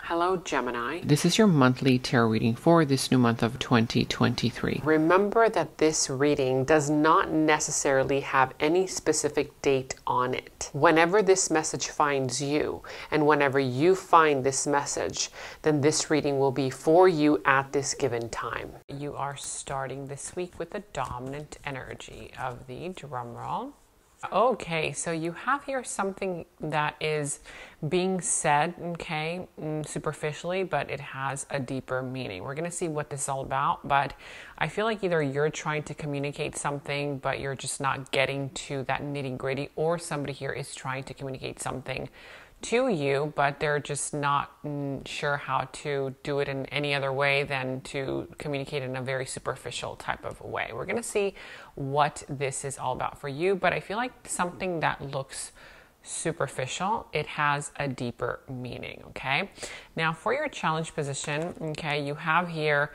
Hello, Gemini. This is your monthly tarot reading for this new month of 2023. Remember that this reading does not necessarily have any specific date on it. Whenever this message finds you, and whenever you find this message, then this reading will be for you at this given time. You are starting this week with the dominant energy of the drum roll. Okay, so you have here something that is being said, okay, superficially, but it has a deeper meaning. We're going to see what this is all about, but I feel like either you're trying to communicate something, but you're just not getting to that nitty-gritty, or somebody here is trying to communicate something to you, but they're just not sure how to do it in any other way than to communicate in a very superficial type of way. We're going to see what this is all about for you, but I feel like something that looks superficial, it has a deeper meaning, okay? Now, for your challenge position, okay, you have here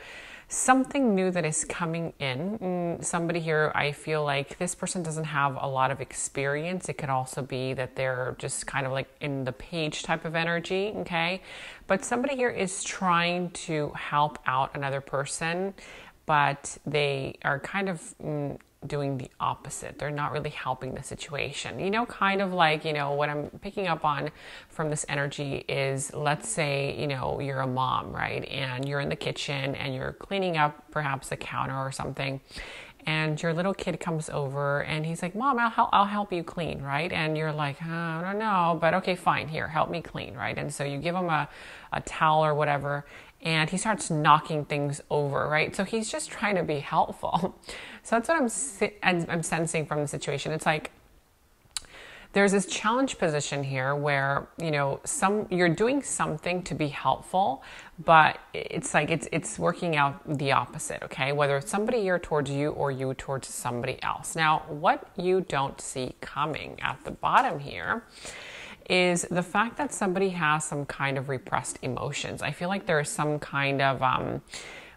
something new that is coming in. Somebody here, I feel like this person doesn't have a lot of experience. It could also be that they're just kind of like in the page type of energy, okay? But somebody here is trying to help out another person, but they are kind of doing the opposite. They're not really helping the situation. You know, kind of like, you know, what I'm picking up on from this energy is, let's say, you know, you're a mom, right? And you're in the kitchen and you're cleaning up perhaps a counter or something. And your little kid comes over and he's like, Mom, I'll help you clean, right? And you're like, I don't know, but okay, fine, here, help me clean, right? And so you give him a towel or whatever, and he starts knocking things over, right? So he's just trying to be helpful. So that's what I'm sensing from the situation. It's like there's this challenge position here where, you know, you're doing something to be helpful, but it's like it's working out the opposite, okay? Whether it's somebody here towards you or you towards somebody else. Now, what you don't see coming at the bottom here is the fact that somebody has some kind of repressed emotions. I feel like there is some kind of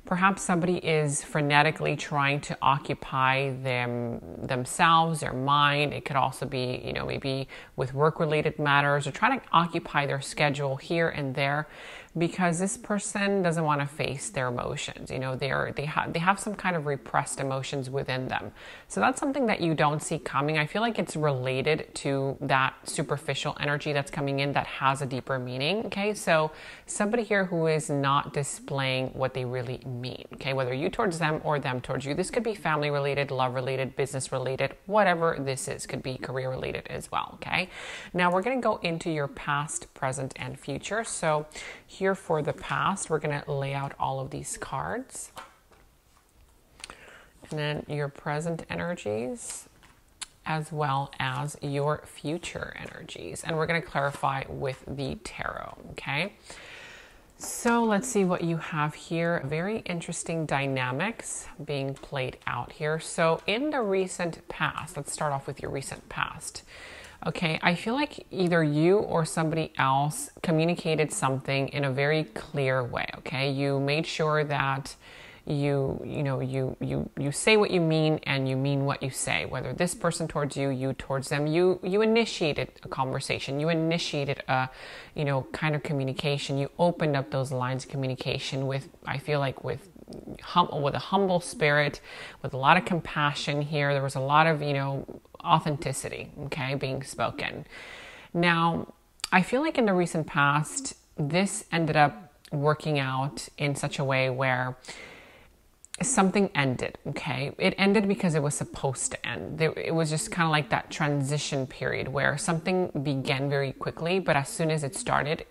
perhaps somebody is frenetically trying to occupy themselves, their mind. It could also be, you know, maybe with work-related matters, or trying to occupy their schedule here and there, because this person doesn't want to face their emotions. You know, they have some kind of repressed emotions within them. So that's something that you don't see coming. I feel like it's related to that superficial energy that's coming in that has a deeper meaning. Okay, so somebody here who is not displaying what they really mean. Okay, whether you towards them or them towards you. This could be family related, love related, business related, whatever this is. Could be career related as well. Okay, now we're going to go into your past, present, and future. So here for the past, we're going to lay out all of these cards. And then your present energies, as well as your future energies. And we're going to clarify with the tarot, okay? So let's see what you have here. Very interesting dynamics being played out here. So in the recent past, let's start off with your recent past. Okay, I feel like either you or somebody else communicated something in a very clear way, okay? You made sure that you say what you mean and you mean what you say, whether this person towards you, you towards them. You initiated a conversation. You initiated a, you know, kind of communication. You opened up those lines of communication with, I feel like with a humble spirit, with a lot of compassion here. There was a lot of, you know, authenticity, okay, being spoken. Now, I feel like in the recent past, this ended up working out in such a way where something ended, okay? It ended because it was supposed to end. It was just kind of like that transition period where something began very quickly, but as soon as it started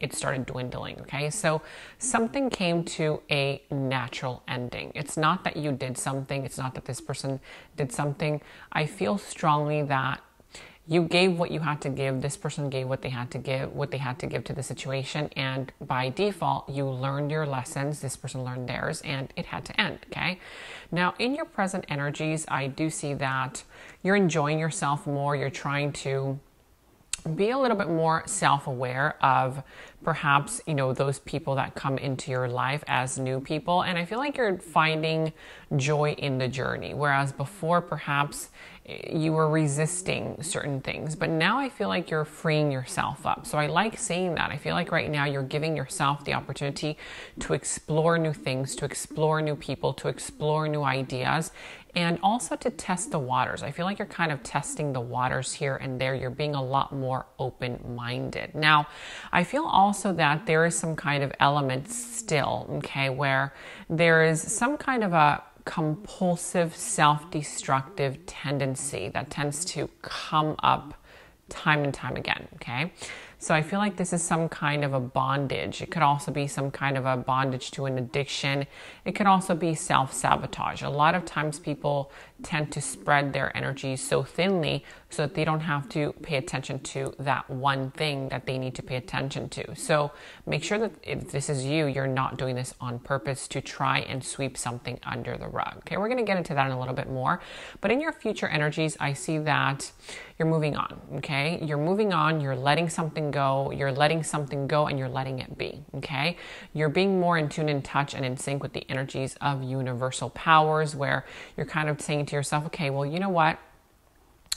dwindling, okay? So something came to a natural ending. It's not that you did something. It's not that this person did something. I feel strongly that you gave what you had to give. This person gave what they had to give to the situation. And by default, you learned your lessons. This person learned theirs, and it had to end, okay? Now, in your present energies, I do see that you're enjoying yourself more. You're trying to be a little bit more self-aware of perhaps, you know, those people that come into your life as new people. And I feel like you're finding joy in the journey. Whereas before, perhaps you were resisting certain things, but now I feel like you're freeing yourself up. So I like saying that. I feel like right now you're giving yourself the opportunity to explore new things, to explore new people, to explore new ideas, and also to test the waters. I feel like you're kind of testing the waters here and there. You're being a lot more open-minded. Now, I feel also that there is some kind of element still, okay, where there is some kind of a compulsive, self-destructive tendency that tends to come up time and time again, okay? So I feel like this is some kind of a bondage. It could also be some kind of a bondage to an addiction. It could also be self-sabotage. A lot of times people tend to spread their energy so thinly so that they don't have to pay attention to that one thing that they need to pay attention to. So make sure that if this is you, you're not doing this on purpose to try and sweep something under the rug. Okay, we're going to get into that in a little bit more. But in your future energies, I see that you're moving on, okay? You're moving on, you're letting something go, you're letting something go, and you're letting it be, okay? You're being more in tune, in touch, and in sync with the energies of universal powers, where you're kind of saying to yourself, okay, well, you know what?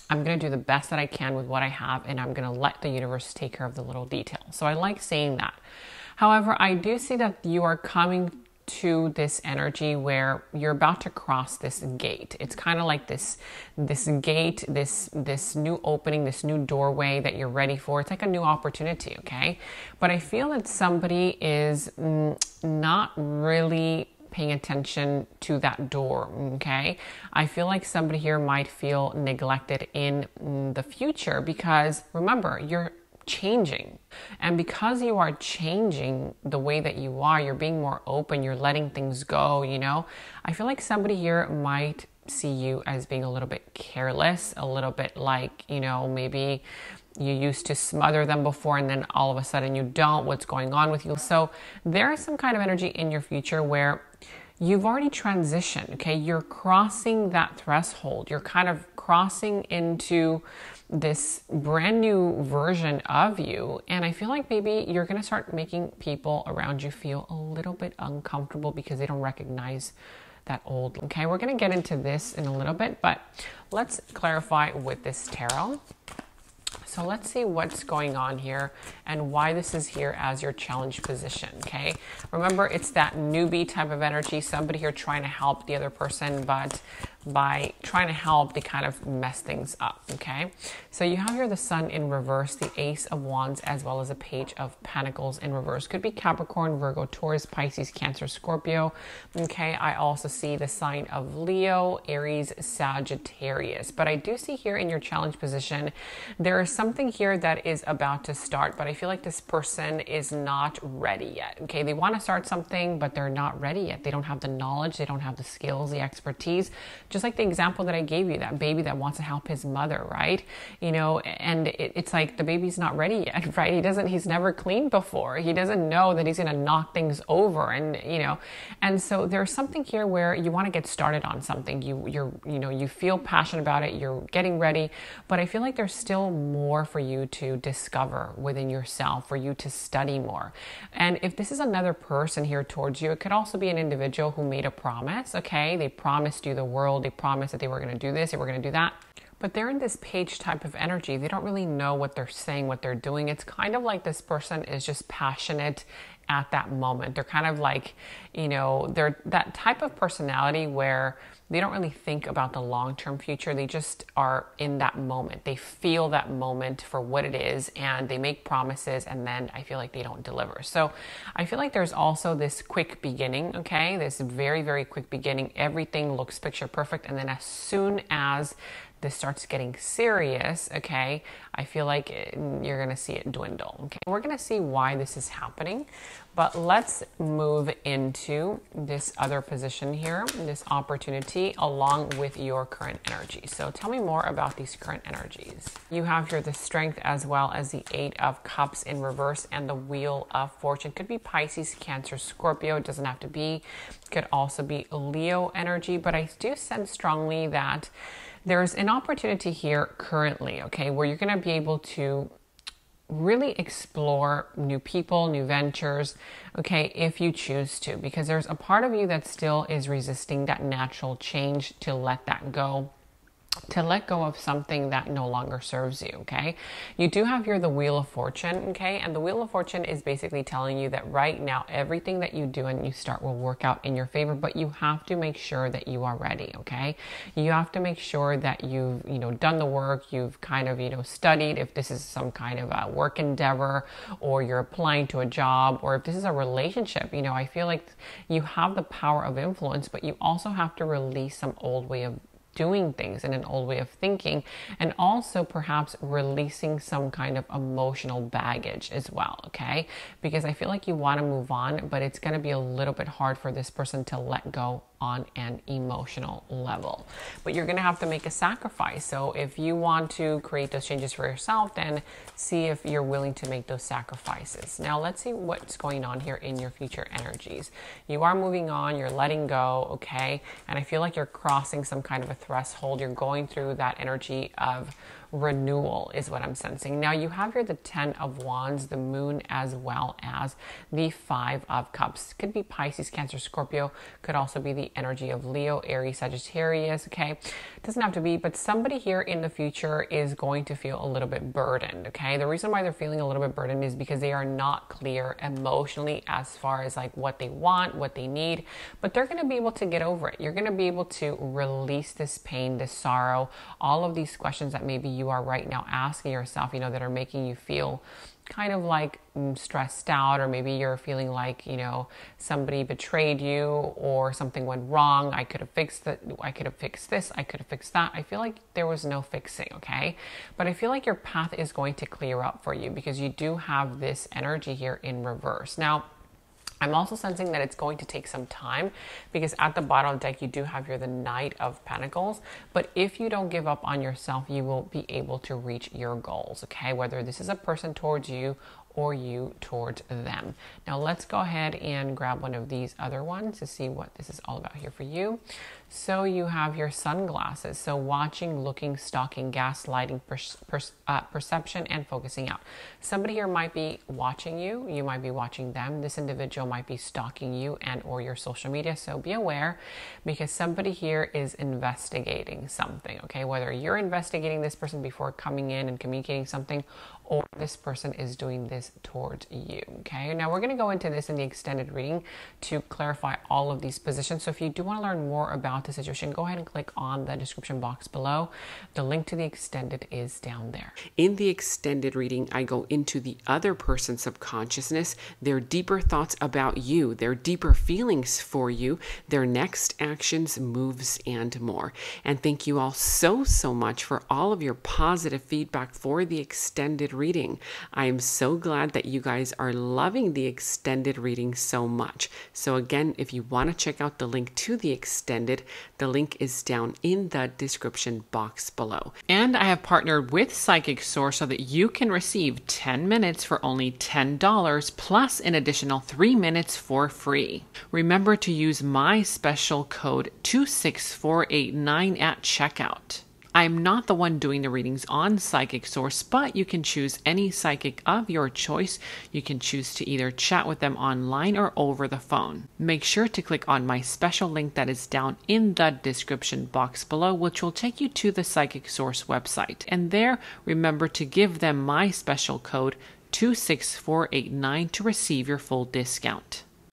I'm going to do the best that I can with what I have, and I'm going to let the universe take care of the little details. So I like saying that. However, I do see that you are coming to this energy where you're about to cross this gate. It's kind of like this gate, this new opening, this new doorway that you're ready for. It's like a new opportunity, okay? But I feel that somebody is not really paying attention to that door, okay? I feel like somebody here might feel neglected in the future because, remember, you're changing. And because you are changing the way that you are, you're being more open, you're letting things go, you know? I feel like somebody here might see you as being a little bit careless, a little bit like, you know, maybe you used to smother them before and then all of a sudden you don't. What's going on with you? So there is some kind of energy in your future where you've already transitioned, okay? You're crossing that threshold. You're kind of crossing into this brand new version of you. And I feel like maybe you're going to start making people around you feel a little bit uncomfortable because they don't recognize that old, okay? We're going to get into this in a little bit, but let's clarify with this tarot. So let's see what's going on here and why this is here as your challenge position, okay? Remember, it's that newbie type of energy, somebody here trying to help the other person, but by trying to help, they kind of mess things up, okay? So you have here the Sun in reverse, the Ace of Wands, as well as a Page of Pentacles in reverse. Could be Capricorn, Virgo, Taurus, Pisces, Cancer, Scorpio, okay? I also see the sign of Leo, Aries, Sagittarius. But I do see here in your challenge position, there is something here that is about to start, but I feel like this person is not ready yet, okay? They want to start something, but they're not ready yet. They don't have the knowledge, they don't have the skills, the expertise. Just like the example that I gave you, that baby that wants to help his mother, right? You know, and it's like the baby's not ready yet, right? He's never cleaned before. He doesn't know that he's going to knock things over, and you know, and so there's something here where you want to get started on something. You feel passionate about it. You're getting ready, but I feel like there's still more for you to discover within yourself, for you to study more. And if this is another person here towards you, it could also be an individual who made a promise, okay? They promised you the world. They promised that they were going to do this, they were going to do that. But they're in this page type of energy. They don't really know what they're saying, what they're doing. It's kind of like this person is just passionate at that moment. They're kind of like, you know, they're that type of personality where they don't really think about the long-term future. They just are in that moment. They feel that moment for what it is, and they make promises, and then I feel like they don't deliver. So I feel like there's also this quick beginning, okay? This very, very quick beginning. Everything looks picture perfect, and then as soon as this starts getting serious, okay, I feel like you're going to see it dwindle, okay? We're going to see why this is happening, but let's move into this other position here, this opportunity, along with your current energy. So tell me more about these current energies. You have here the Strength as well as the Eight of Cups in reverse and the Wheel of Fortune. Could be Pisces, Cancer, Scorpio. It doesn't have to be. It could also be Leo energy, but I do sense strongly that there's an opportunity here currently, okay, where you're going to be able to really explore new people, new ventures, okay, if you choose to, because there's a part of you that still is resisting that natural change to let that go. To let go of something that no longer serves you, okay? You do have here the Wheel of Fortune, okay? And the Wheel of Fortune is basically telling you that right now, everything that you do and you start will work out in your favor, but you have to make sure that you are ready, okay? You have to make sure that you've, done the work, you've kind of, studied if this is some kind of a work endeavor, or you're applying to a job, or if this is a relationship, I feel like you have the power of influence, but you also have to release some old way of doing things and an old way of thinking, and also perhaps releasing some kind of emotional baggage as well, okay? Because I feel like you want to move on, but it's going to be a little bit hard for this person to let go on an emotional level. But you're going to have to make a sacrifice. So if you want to create those changes for yourself, then see if you're willing to make those sacrifices. Now let's see what's going on here in your future energies. You are moving on, you're letting go, okay? And I feel like you're crossing some kind of a threshold. You're going through that energy of renewal is what I'm sensing. Now you have here the 10 of Wands, the Moon, as well as the 5 of Cups. Could be Pisces, Cancer, Scorpio. Could also be the energy of Leo, Aries, Sagittarius, okay? Doesn't have to be, but somebody here in the future is going to feel a little bit burdened, okay? The reason why they're feeling a little bit burdened is because they are not clear emotionally as far as like what they want, what they need, but they're going to be able to get over it. You're going to be able to release this pain, this sorrow, all of these questions that maybe you are right now asking yourself, that are making you feel kind of like stressed out, or maybe you're feeling like, somebody betrayed you or something went wrong. I could have fixed that. I could have fixed this. I could have fixed that. I feel like there was no fixing, okay? But I feel like your path is going to clear up for you because you do have this energy here in reverse. Now, I'm also sensing that it's going to take some time because at the bottom of the deck, you do have here the Knight of Pentacles. But if you don't give up on yourself, you will be able to reach your goals, okay? Whether this is a person towards you or you towards them. Now let's go ahead and grab one of these other ones to see what this is all about here for you. So you have your sunglasses. So watching, looking, stalking, gaslighting, perception, and focusing out. Somebody here might be watching you. You might be watching them. This individual might be stalking you and or your social media. So be aware because somebody here is investigating something, okay? Whether you're investigating this person before coming in and communicating something, or this person is doing this towards you, okay? Now we're going to go into this in the extended reading to clarify all of these positions. So if you do want to learn more about the situation, go ahead and click on the description box below. The link to the extended is down there. In the extended reading, I go into the other person's subconsciousness, their deeper thoughts about you, their deeper feelings for you, their next actions, moves, and more. And thank you all so much for all of your positive feedback for the extended reading. I am so glad that you guys are loving the extended reading so much. So again, if you want to check out the link to the extended, the link is down in the description box below. And I have partnered with Psychic Source so that you can receive 10 minutes for only $10 plus an additional 3 minutes for free. Remember to use my special code 26489 at checkout. I'm not the one doing the readings on Psychic Source, but you can choose any psychic of your choice. You can choose to either chat with them online or over the phone. Make sure to click on my special link that is down in the description box below, which will take you to the Psychic Source website. And there, remember to give them my special code 26489 to receive your full discount.